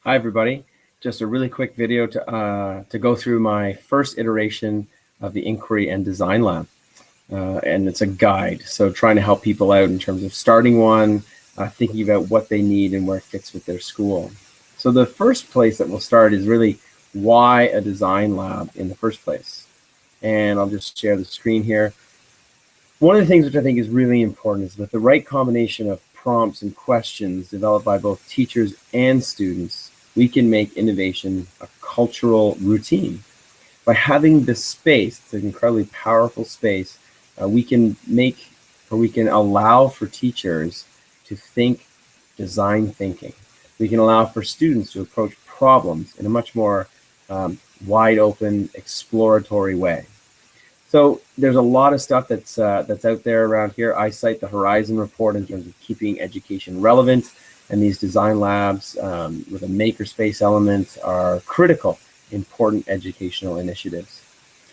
Hi, everybody. Just a really quick video to go through my first iteration of the Inquiry and Design Lab. And it's a guide, so trying to help people out in terms of starting one, thinking about what they need and where it fits with their school. So the first place that we'll start is really why a design lab in the first place. And I'll just share the screen here. One of the things which I think is really important is with the right combination of prompts and questions developed by both teachers and students, we can make innovation a cultural routine. By having this space, it's an incredibly powerful space, we can allow for teachers to think design thinking. We can allow for students to approach problems in a much more wide open, exploratory way. So there's a lot of stuff that's out there around here. I cite the Horizon Report in terms of keeping education relevant, and these design labs with a makerspace element are critical, important educational initiatives.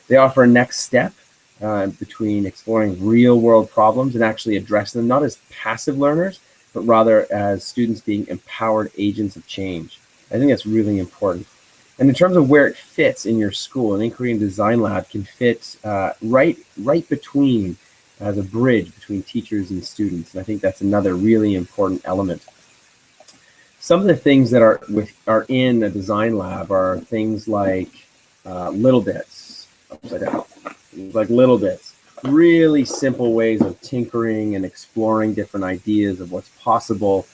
They offer a next step between exploring real-world problems and actually addressing them, not as passive learners, but rather as students being empowered agents of change. I think that's really important. And in terms of where it fits in your school, an Inquiry and Design Lab can fit right between, as a bridge between teachers and students. And I think that's another really important element. Some of the things that are in a design lab are things like little bits, upside down, like little bits, really simple ways of tinkering and exploring different ideas of what's possible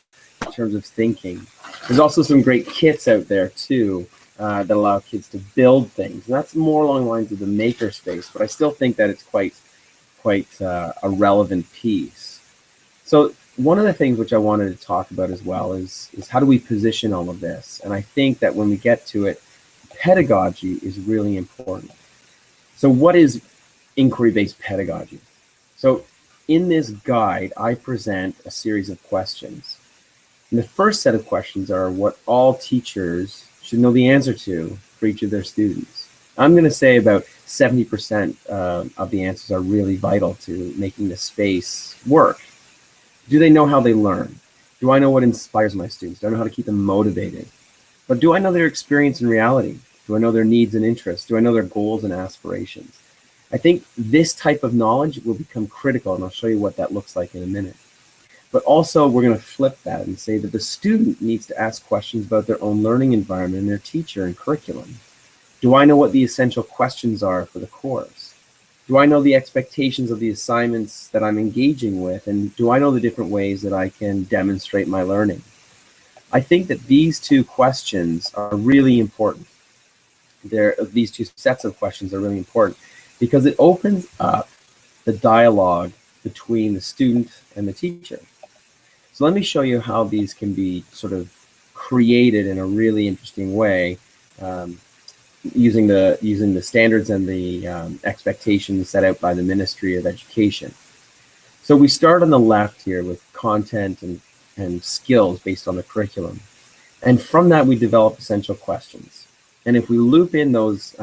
in terms of thinking. There's also some great kits out there too that allow kids to build things. And that's more along the lines of the maker space, but I still think that it's quite a relevant piece. So one of the things which I wanted to talk about as well is how do we position all of this? And I think that when we get to it, pedagogy is really important. So what is inquiry-based pedagogy? So in this guide, I present a series of questions. And the first set of questions are what all teachers should know the answer to for each of their students. I'm going to say about 70% of the answers are really vital to making the space work. Do they know how they learn? Do I know what inspires my students? Do I know how to keep them motivated? But do I know their experience in reality? Do I know their needs and interests? Do I know their goals and aspirations? I think this type of knowledge will become critical, and I'll show you what that looks like in a minute. But also, we're going to flip that and say that the student needs to ask questions about their own learning environment and their teacher and curriculum. Do I know what the essential questions are for the course? Do I know the expectations of the assignments that I'm engaging with? And do I know the different ways that I can demonstrate my learning? I think that these two questions are really important. These two sets of questions are really important because it opens up the dialogue between the student and the teacher. So let me show you how these can be sort of created in a really interesting way using the standards and the expectations set out by the Ministry of Education. So we start on the left here with content and skills based on the curriculum. And from that, we develop essential questions. And if we loop in those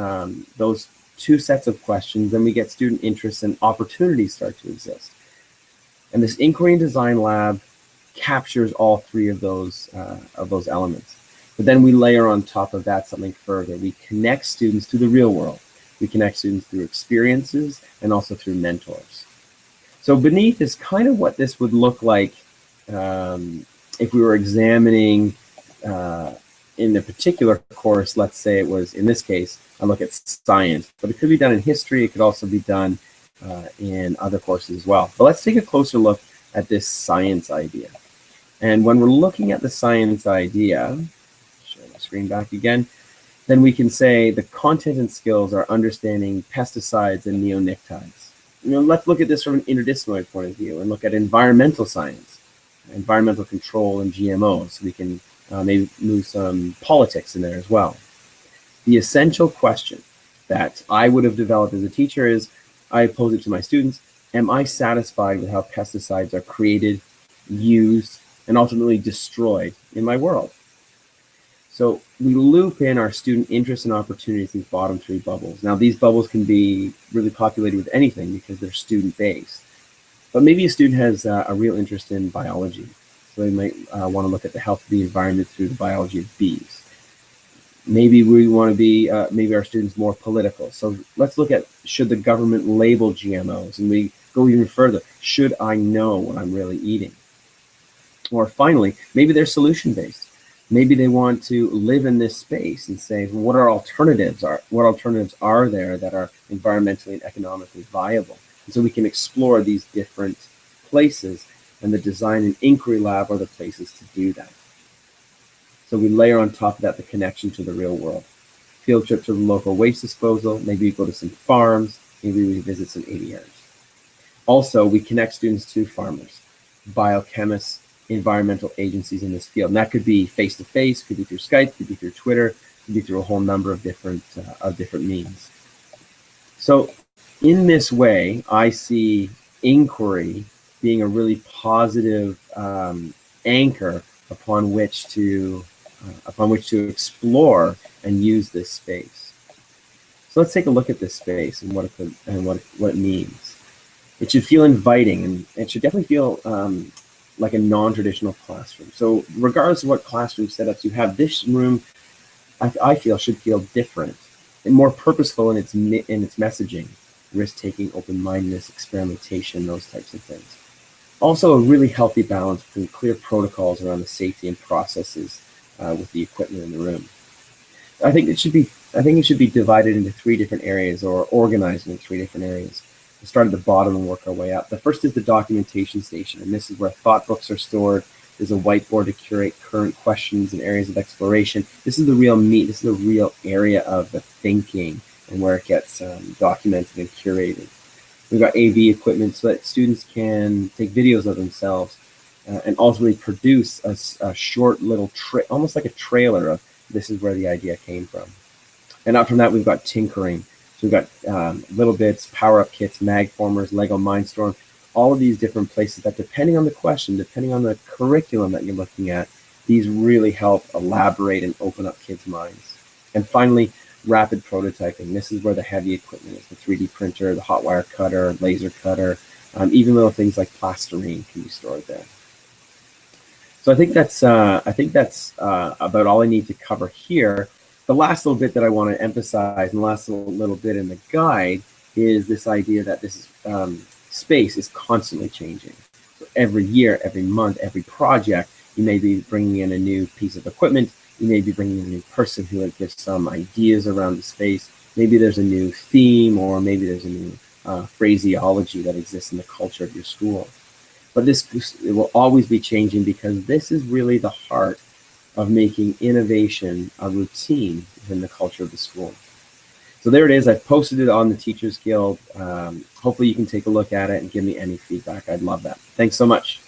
two sets of questions, then we get student interests and opportunities start to exist. And this Inquiry and Design Lab captures all three of those elements. But then we layer on top of that something further. We connect students to the real world. We connect students through experiences and also through mentors. So beneath is kind of what this would look like if we were examining in a particular course. Let's say it was, in this case, I look at science, but it could be done in history. It could also be done in other courses as well. But let's take a closer look at this science idea. And when we're looking at the science idea, share my screen back again, then we can say the content and skills are understanding pesticides and neonicotinoids. Let's look at this from an interdisciplinary point of view and look at environmental science, environmental control and GMOs. So we can maybe move some politics in there as well. The essential question that I would have developed as a teacher is, I pose it to my students, am I satisfied with how pesticides are created, used, and ultimately destroyed in my world? So we loop in our student interests and opportunities, these bottom three bubbles. Now these bubbles can be really populated with anything because they're student-based. But maybe a student has a real interest in biology. So they might want to look at the health of the environment through the biology of bees. Maybe we want to be, maybe our students more political. So let's look at, should the government label GMOs? And we go even further. Should I know what I'm really eating? Or finally, maybe they're solution-based. Maybe they want to live in this space and say, what alternatives are there that are environmentally and economically viable? And so we can explore these different places, and the design and inquiry lab are the places to do that. So we layer on top of that the connection to the real world. Field trip to the local waste disposal, maybe we go to some farms, maybe we visit some aviaries. Also, we connect students to farmers, biochemists, environmental agencies in this field. And that could be face-to-face, could be through Skype, could be through Twitter, could be through a whole number of different means. So in this way, I see inquiry being a really positive anchor upon which to explore and use this space. So let's take a look at this space and what it means. It should feel inviting, and it should definitely feel like a non-traditional classroom. So regardless of what classroom setups you have, this room, I feel, should feel different and more purposeful in its messaging, risk-taking, open-mindedness, experimentation, those types of things. Also, a really healthy balance between clear protocols around the safety and processes with the equipment in the room. I think it should be divided into 3 different areas, or organized into 3 different areas. We'll start at the bottom and work our way up. The first is the documentation station, and this is where thought books are stored. There's a whiteboard to curate current questions and areas of exploration. This is the real meat. This is the real area of the thinking and where it gets documented and curated. We've got AV equipment so that students can take videos of themselves and ultimately produce a short little, almost like a trailer of this is where the idea came from. And up from that, we've got tinkering. So we've got little bits, power-up kits, mag formers, Lego Mindstorm, all of these different places that, depending on the question, depending on the curriculum that you're looking at, these really help elaborate and open up kids' minds. And finally, rapid prototyping. This is where the heavy equipment is, the 3D printer, the hot wire cutter, laser cutter, even little things like plasterine can be stored there. So I think that's about all I need to cover here. The last little bit that I want to emphasize, and the last little bit in the guide, is this idea that this space is constantly changing. So every year, every month, every project, you may be bringing in a new piece of equipment. You may be bringing in a new person who gives some ideas around the space. Maybe there's a new theme, or maybe there's a new phraseology that exists in the culture of your school. But it will always be changing, because this is really the heart of making innovation a routine within the culture of the school. So there it is. I've posted it on the Teachers Guild. Hopefully you can take a look at it and give me any feedback. I'd love that. Thanks so much.